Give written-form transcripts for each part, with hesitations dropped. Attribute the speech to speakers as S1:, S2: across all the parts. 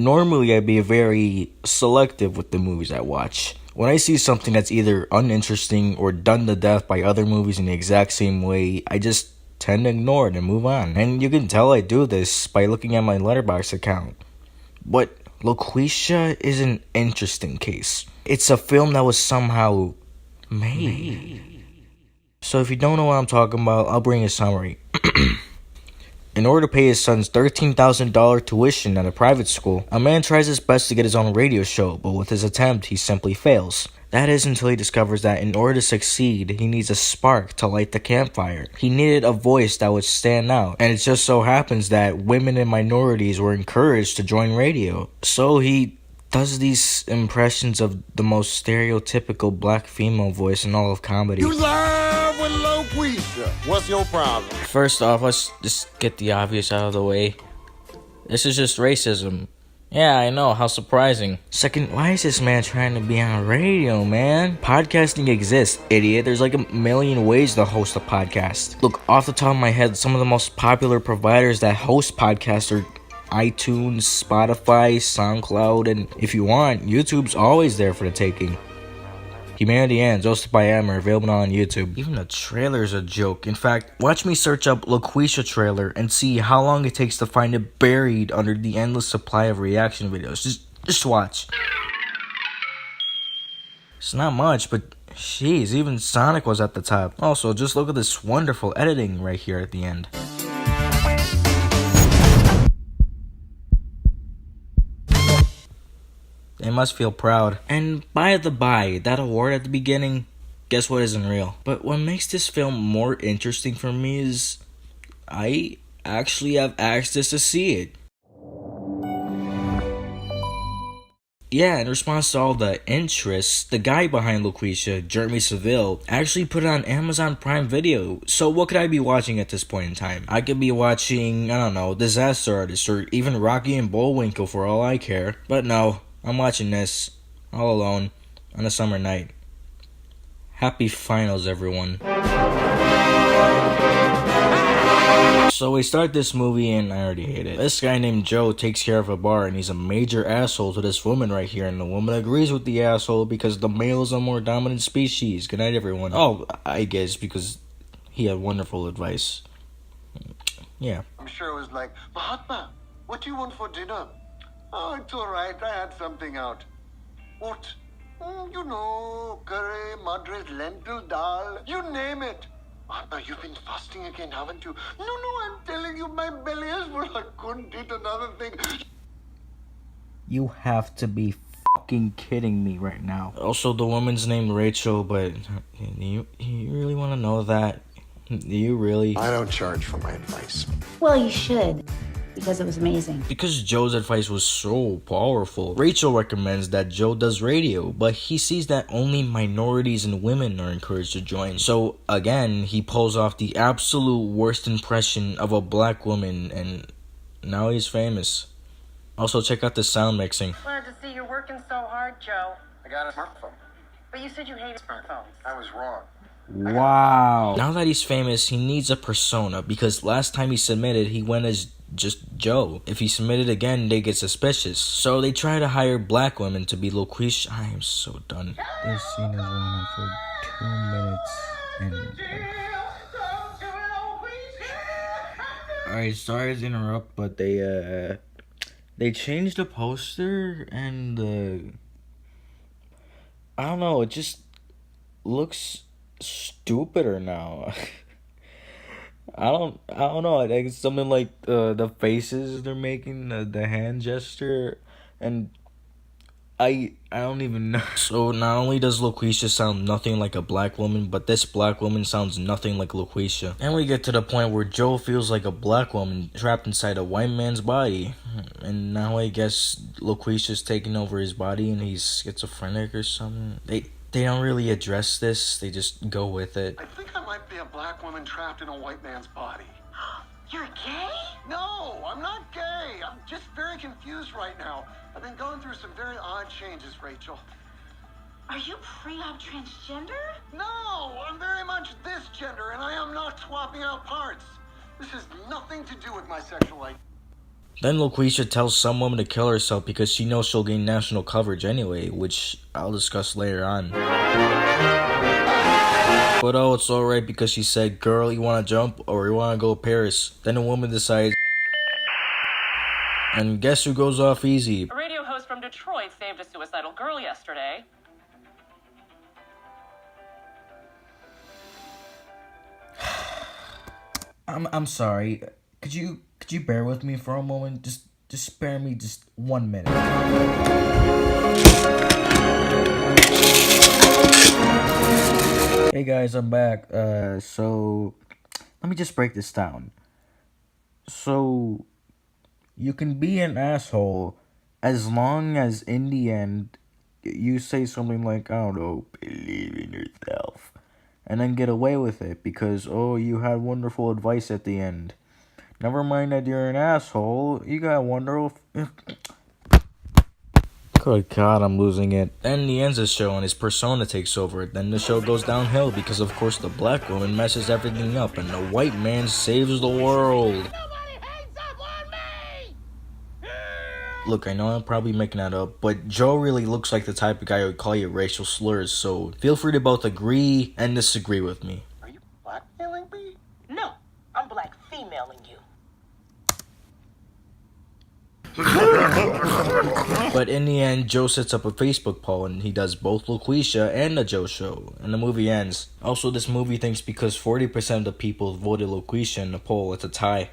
S1: Normally, I'd be very selective with the movies I watch. When I see something that's either uninteresting or done to death by other movies in the exact same way, I just tend to ignore it and move on. And you can tell I do this by looking at my Letterboxd account. But Loqueesha is an interesting case. It's a film that was somehow made. So if you don't know what I'm talking about, I'll bring a summary. In order to pay his son's $13,000 tuition at a private school, a man tries his best to get his own radio show, but with his attempt, he simply fails. That is until he discovers that in order to succeed, he needs a spark to light the campfire. He needed a voice that would stand out, and it just so happens that women and minorities were encouraged to join radio. So he does these impressions of the most stereotypical black female voice in all of comedy.
S2: You live with Loqueesha. What's your problem?
S1: First off, let's just get the obvious out of the way. This is just racism. Yeah, I know, how surprising. Second, why is this man trying to be on radio, man? Podcasting exists, idiot. There's like a million ways to host a podcast. Look, off the top of my head, some of the most popular providers that host podcasts are iTunes, Spotify, SoundCloud, and if you want, YouTube's always there for the taking. Humanity Ends, hosted by Am, are available on YouTube. Even the trailer's a joke. In fact, watch me search up Loqueesha trailer and see how long it takes to find it buried under the endless supply of reaction videos. Just watch. It's not much, but jeez, even Sonic was at the top. Also, just look at this wonderful editing right here at the end. They must feel proud. And by the by, that award at the beginning, guess what isn't real? But what makes this film more interesting for me is I actually have access to see it. Yeah, in response to all the interest, the guy behind Loqueesha, Jeremy Seville, actually put it on Amazon Prime Video. So what could I be watching at this point in time? I could be watching, I don't know, Disaster Artist or even Rocky and Bullwinkle for all I care. But no, I'm watching this, all alone, on a summer night. Happy finals, everyone. So we start this movie and I already hate it. This guy named Joe takes care of a bar and he's a major asshole to this woman right here. And the woman agrees with the asshole because the male is a more dominant species. Good night, everyone. Oh, I guess because he had wonderful advice. Yeah.
S3: I'm sure it was like, Mahatma, what do you want for dinner? Oh, it's all right. I had something out. What? You know, curry, madras, lentil, dal, you name it. Mahatma, you've been fasting again, haven't you? No, I'm telling you, my belly is full. I couldn't eat another thing.
S1: You have to be fucking kidding me right now. Also, the woman's named Rachel, but you really want to know that? Do you really?
S2: I don't charge for my advice.
S4: Well, you should, because it was amazing.
S1: Because Joe's advice was so powerful, Rachel recommends that Joe does radio, but he sees that only minorities and women are encouraged to join. So again, he pulls off the absolute worst impression of a black woman, and now he's famous. Also, check out the sound mixing.
S5: Glad to see you're working so hard, Joe.
S3: I got a smartphone.
S5: But you said you hated smartphones.
S3: I was wrong.
S1: Wow. Now that he's famous, he needs a persona, because last time he submitted, he went as just Joe. If he submitted again, they get suspicious. So they try to hire black women to be Loqueesha. I am so done. This scene is running for 2 minutes and... Alright, sorry to interrupt, but they changed the poster and I don't know, it just looks stupider now. I don't know. I think it's something like the faces they're making, the hand gesture, and I don't even know. So not only does Loqueesha sound nothing like a black woman, but this black woman sounds nothing like Loqueesha. And we get to the point where Joe feels like a black woman trapped inside a white man's body, and now I guess Loqueesha's taking over his body and he's schizophrenic or something. They don't really address this, they just go with it.
S3: I think I might be a black woman trapped in a white man's body.
S5: You're gay?
S3: No, I'm not gay. I'm just very confused right now. I've been going through some very odd changes, Rachel.
S5: Are you pre-op transgender?
S3: No, I'm very much this gender, and I am not swapping out parts. This has nothing to do with my sexual identity.
S1: Then Loqueesha tells some woman to kill herself because she knows she'll gain national coverage anyway, which I'll discuss later on. But oh, it's alright because she said, girl, you wanna jump or you wanna go Paris? Then the woman decides, and guess who goes off easy?
S5: A radio host from Detroit saved a suicidal girl yesterday.
S1: I'm sorry. Could you bear with me for a moment? Just spare me just 1 minute. Hey guys, I'm back. So let me just break this down. So you can be an asshole as long as in the end you say something like, I don't know, believe in yourself, and then get away with it because, oh, you had wonderful advice at the end. Never mind that you're an asshole, you got wonderful... Good God, I'm losing it. Then he ends the show and his persona takes over. Then the show goes downhill because, of course, the black woman messes everything up and the white man saves the world. Look, I know I'm probably making that up, but Joe really looks like the type of guy who would call you racial slurs, so feel free to both agree and disagree with me.
S3: Are you blackmailing me?
S5: No, I'm black femaling you.
S1: But in the end, Joe sets up a Facebook poll and he does both Loqueesha and the Joe Show, and the movie ends. Also, this movie thinks because 40% of the people voted Loqueesha in the poll, it's a tie.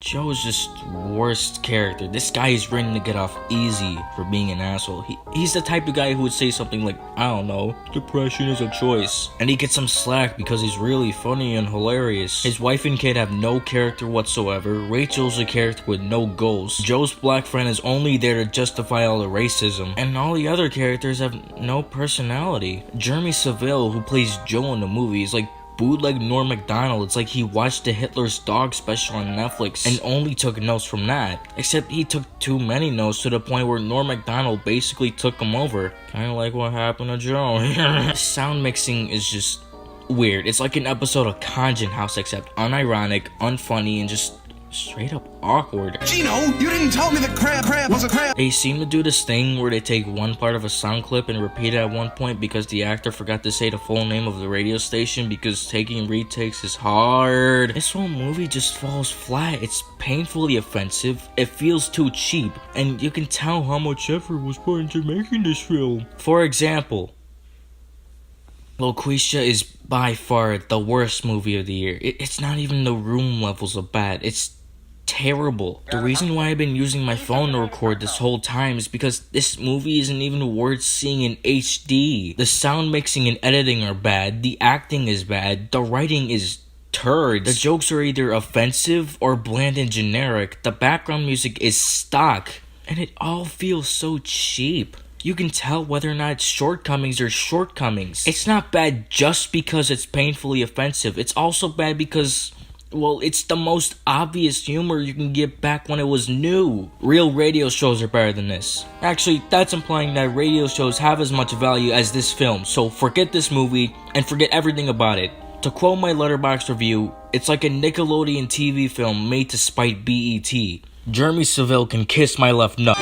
S1: Joe is just worst character. This guy is written to get off easy for being an asshole. He's the type of guy who would say something like, I don't know, depression is a choice. And he gets some slack because he's really funny and hilarious. His wife and kid have no character whatsoever. Rachel's a character with no goals. Joe's black friend is only there to justify all the racism. And all the other characters have no personality. Jeremy Saville, who plays Joe in the movie, is like bootleg Norm Macdonald. It's like he watched the Hitler's Dog special on Netflix and only took notes from that. Except he took too many notes to the point where Norm Macdonald basically took him over. Kinda like what happened to Joe. Sound mixing is just weird. It's like an episode of Conjun House except unironic, unfunny, and just straight up awkward.
S6: Gino, you didn't tell me the crab was a crab.
S1: They seem to do this thing where they take one part of a sound clip and repeat it at one point because the actor forgot to say the full name of the radio station because taking retakes is hard. This whole movie just falls flat. It's painfully offensive, it feels too cheap, and you can tell how much effort was put into making this film. For example, Loqueesha is by far the worst movie of the year. It's not even the Room levels of bad. It's terrible. The reason why I've been using my phone to record this whole time is because this movie isn't even worth seeing in HD. The sound mixing and editing are bad, the acting is bad, the writing is turds. The jokes are either offensive or bland and generic, the background music is stock, and it all feels so cheap. You can tell whether or not it's shortcomings or shortcomings. It's not bad just because it's painfully offensive. It's also bad because, well, it's the most obvious humor you can get back when it was new. Real radio shows are better than this. Actually, that's implying that radio shows have as much value as this film, so forget this movie and forget everything about it. To quote my Letterboxd review, it's like a Nickelodeon TV film made to spite BET. Jeremy Saville can kiss my left nut.